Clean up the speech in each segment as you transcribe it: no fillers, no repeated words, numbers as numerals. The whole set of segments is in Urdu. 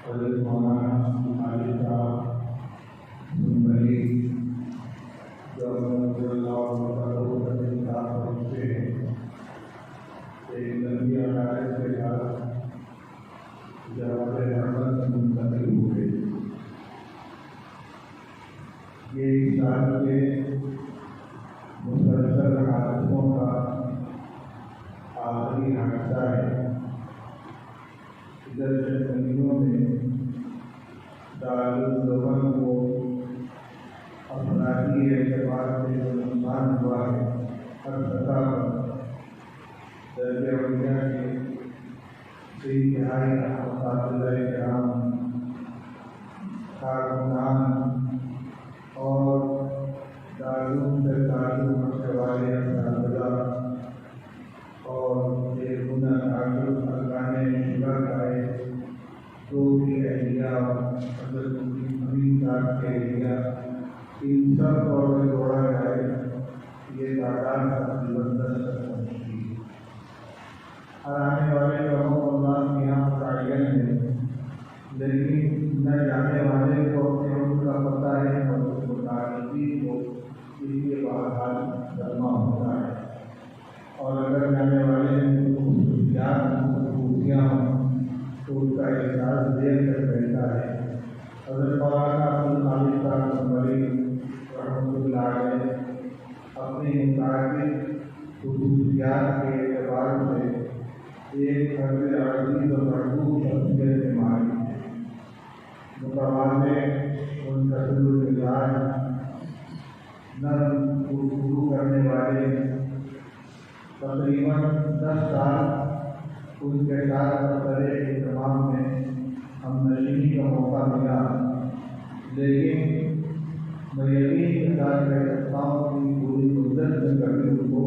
حضرت مولانا علی صاحب سنبھلی جو ایک نبی ادارے کے ساتھ جواب رحمت منتقل ہوئے. یہ اس سال کے مسلسل حادثوں کا آخری حادثہ ہے. ادھر سے کمیوں میں دارالعلوم کو افرادی اعتبار سے جو نقصان ہوا ہے ہر سطح پر درجہ وجہ کے کئی تہائی اساتذہ کرام کارکنان اور دارالعلوم سے تعلق رکھنے والے اساتذہ اور ایک منعقد ارکان شورا کا دو کی اہلیہ حضرت امین صاحب کے اہلیہ ان سب کو جوڑا جائے یہ تعداد تقریباً 10 تک پہنچی. ہر آنے والے لوگوں کو اللہ کے یہاں متعین ہے، لیکن نہ جانے والے کو اپنے ان کا پتہ ہے اور اس متعلقین کو اس لیے بہرحال کرنا ہوتا ہے. اور اگر جانے والے خوبیاں ہوں تو اس کا احساس دیر تک رہتا ہے. حضرت مولانا الخالق سنبھلی رحمة اللہ علیہ اپنی متعدد خصوصیات کے اعتبار سے ایک حضرت عظیم و مرحوم شخصیت کے معنی ہے. متواضع منتظر المزاج نرم گفتگو کرنے والے. تقریباً 10 سال ان کے ساتھ مسئلے اہتمام میں ہم نشینی کا موقع ملا، لیکن میں یقین کے ساتھ کہہ سکتا ہوں کہ پوری مدت میں کبھی ان کو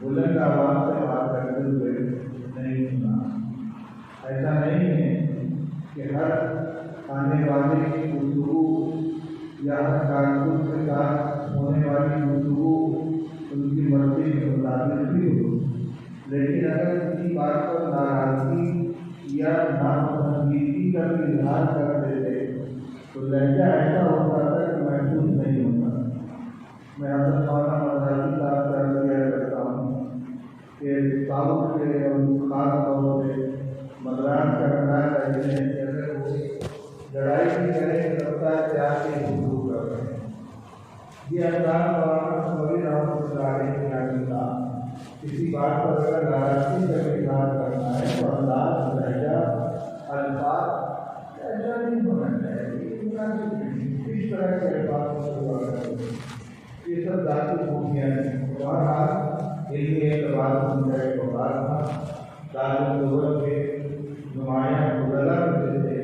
بلند آواز سے بات کرتے ہوئے نہیں سنا. ایسا نہیں ہے کہ ہر آنے والے کی گفتگو یا ہر کارکن کے ساتھ ہونے والی گفتگو ان کی مرضی کے مطابق بھی ہو، لیکن اگر کسی بات پر ناراضگی یا ناپسندیدگی کا بھی اظہار کر دیتے تو لہجہ ایسا ہوتا تھا کہ محسوس نہیں ہوتا. میں حضرت مولانا صاحب کا کیا کرتا ہوں کہ صاحب کے اور خاص طور سے مدراس کا انداز ایسے ہیں کہ اگر وہ لڑائی بھی کریں تو لگتا ہے کہ آپ کے گفتگو کر رہے ہیں. یہ انداز مولانا صاحب رحمۃ اللہ علیہ کا کسی بات پر اگر ناراضگی کا اظہار کرنا ہے تو انداز لہجہ الفاظ ایسا نہیں ہونا چاہیے. اس طرح کے الفاظ یہ سب ذاتی خوبیاں ہیں. بہرحال علمی اعتبار سے ان کا ایک وقار تھا. دارالعلوم کے نمایاں فضلاء میں سے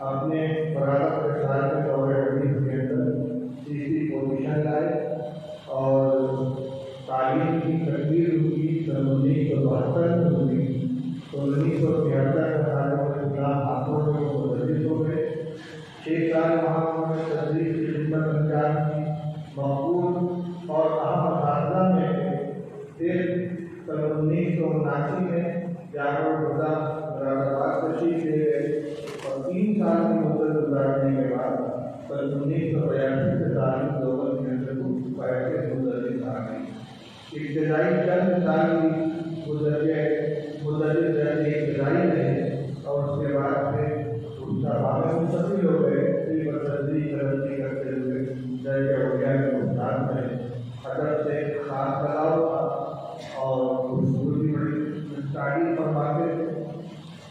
اپنے فراغت کے ساتھ کے دور حدیث کے اندر تیسری پوزیشن لائے اور تعلیم کی تقریر کی 1972 میں ہوئی. 1973 میں ہاتھوں میں مدرس ہو گئے. 6 سال وہاں انہوں نے تدریس کی خدمت انجام کی. مقبول اور اہم اساتذہ میں پھر 1979 میں جامعہ مراد آباد تشریف لے گئے اور 3 سال کی مدت گزارنے کے بعد 1982 سے تعلیم دیوبند کے اندر مدرس آ گئی. ابتدائی چند سال کی مدرس درجے ابتدائی رہے اور اس کے بعد پھر اس کا باب منتقل ہو گئے. تدریس ترقی کرتے ہوئے درجہ وغیرہ کے استاد رہے. ادب سے خاص لگاؤ تھا اور اردو بڑی تعریف فرماتے تھے.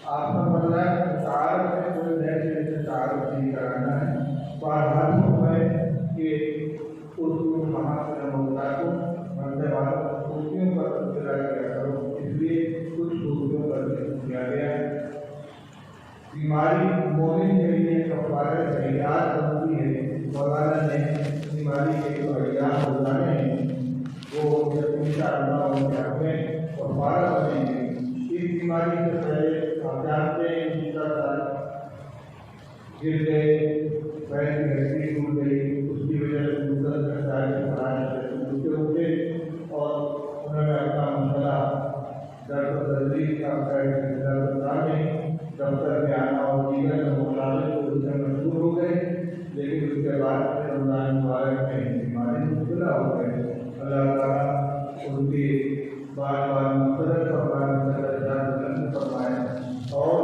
آپ کا مطلب ہے تعارف میں کوئی نئے سے تعارف نہیں کرانا ہے. بہرحال ہے کہ اردو محاصر موقع کو مرنے والوں خوبیوں پر اطلاع کیا کرو، اس لیے کچھ خوبیوں پر کیا گیا ہے. بیماری مومن کے لیے کفارہ سیئات بنتی ہے. مولانا نے بیماری کے جو ایام گزارے ہیں وہ انشاءاللہ ان کے حق میں کفارہ بنیں گے. اس بیماری سے پہلے آپ جانتے ہیں کہ گر گئے، پیر کی ہڈی ٹوٹ گئی، اس کی وجہ سے اٹھے اور انہوں نے اپنا مسئلہ درس و تدریس کا دفتر میں آنا اور دیگر مشاغل کو اس سے مشغول ہو گئے، لیکن اس کے بعد رمضان مبارک میں بیماری مبتلا ہو گئے۔ اللہ تعالیٰ ان کی بار بار مغفرت فرمائے، درجات بلند فرمائے اور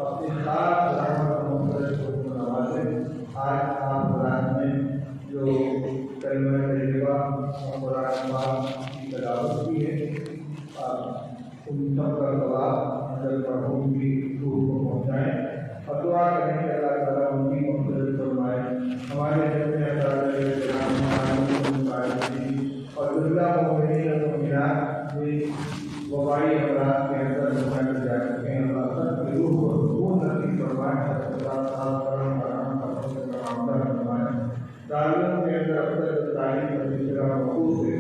اپنی خاص رحمت و مغفرت کو نوازے۔ آج آپ رات میں جو کلمہ طیبہ اور قرآن پاک کی تلاوت کی ہے، ان سب کا ثواب حضرت مرحوم کی روح کو پہنچائیں اور دعا کریں کہ اللہ تعالیٰ ان کی مغفرت فرمائے۔ ہمارے جتنے اساتذہ اور دنیا مومنین و مومنات بھی وبائی امراض کے اندر مبتلا جا چکے ہیں، اللہ سب کی روح کو سکون نصیب فرمائے، دارالعلوم کے اندر اکثر تعلیم کا سلسلہ موقوف ہے،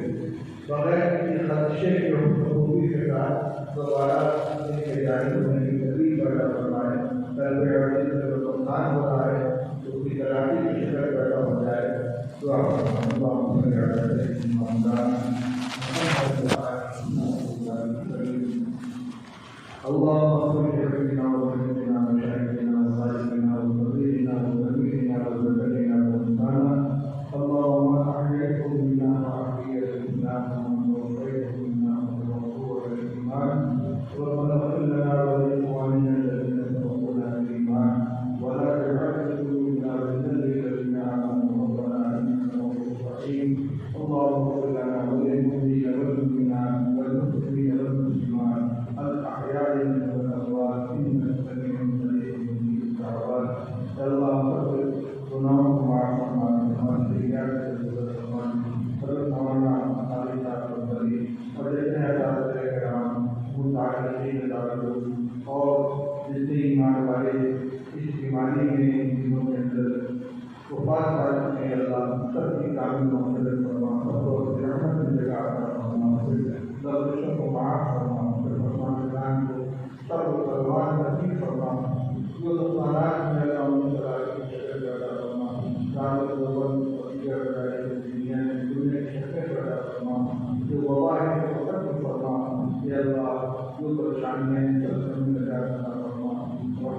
بغیر کسی خدشے کے خوبی کے ساتھ دوبارہ ان کے جاری ہونے کی ترغیب پیدا فرمائے۔ طلب علم سے جو نقصان ہو رہا ہے اس کی تلافی کی شکل پیدا ہو جائے۔ دعا اللہم صلی علی سیدنا اللهم صل على سيدنا وشهدنا وخالقنا وصديقنا وسيدنا وزكرينا ومولانا اللهم احييته منا وعافيه الاسلام ووفقه منا وتوفه الايمان ربنا اغفر لنا ولاخواننا الذين سبقونا بالايمان ولا تجعل في قلوبنا غلا للذين امنوا ربنا انك رؤوف رحيم اللهم اغفر لنا وللمؤمنين والمؤمنات والمسلمين والمسلمات الأحياء منهم والأموات إنك سميع قريب مجيب الدعوات اللهم اغفر ذنوبنا وعافنا عن سيئات الرحمن فرحمنا خالقنا والبريء وجعلنا اساتذہ کرام متعلقین دارالعلوم اور جتنے ایمان والے اس بیماری میں ان دنوں کے اندر وفات پا چکے ہیں، اللہ سب کی کامل مغفرت فرما اور رحمت میں جگہ عطا فرما، لفظوں کو معاف فرما، سب سلمان نصیب فرما، جو نقصانات میں اللہ ان کی شکل پیدا فرما، دعوت دیوبند اور دیگر ادارے دنیا کی شکل پیدا فرما، جو وبا ہے وہ ختم فرما، یا اللہ جو پریشانیاں ہیں سب سے نجات عطا فرما، اور